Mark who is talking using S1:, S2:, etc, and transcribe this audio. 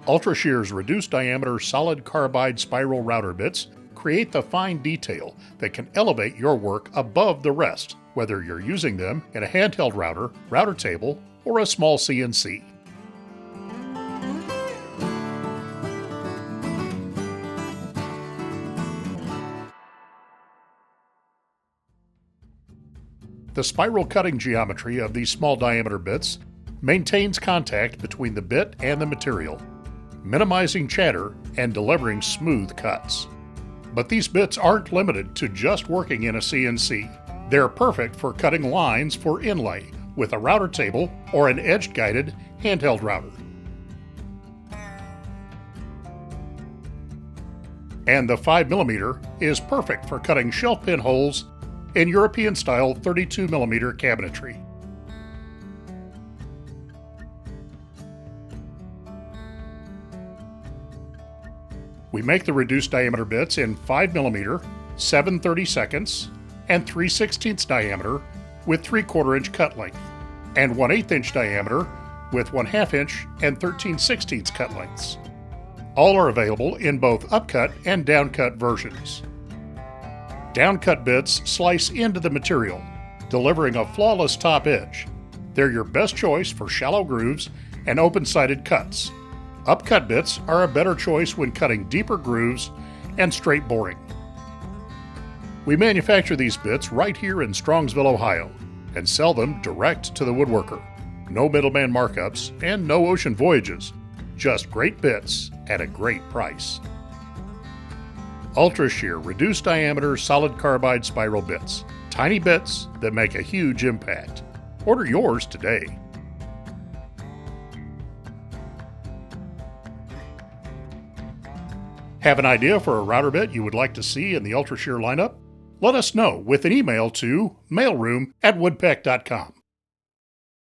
S1: Ultra-Shear's reduced diameter solid carbide spiral router bits create the fine detail that can elevate your work above the rest, whether you're using them in a handheld router, router table, or a small CNC. The spiral cutting geometry of these small diameter bits maintains contact between the bit and the material, minimizing chatter and delivering smooth cuts. But these bits aren't limited to just working in a CNC. They're perfect for cutting lines for inlay with a router table or an edge-guided handheld router. And the 5mm is perfect for cutting shelf pin holes in European-style 32mm cabinetry. We make the reduced diameter bits in 5mm, 7/32, and 3/16 diameter with 3/4 inch cut length, and 1/8 inch diameter with 1/2 inch and 13/16 cut lengths. All are available in both upcut and downcut versions. Downcut bits slice into the material, delivering a flawless top edge. They're your best choice for shallow grooves and open-sided cuts. Upcut bits are a better choice when cutting deeper grooves and straight boring. We manufacture these bits right here in Strongsville, Ohio, and sell them direct to the woodworker. No middleman markups and no ocean voyages. Just great bits at a great price. Ultra-Shear reduced diameter solid carbide spiral bits. Tiny bits that make a huge impact. Order yours today. Have an idea for a router bit you would like to see in the Ultra-Shear lineup? Let us know with an email to mailroom@woodpeck.com.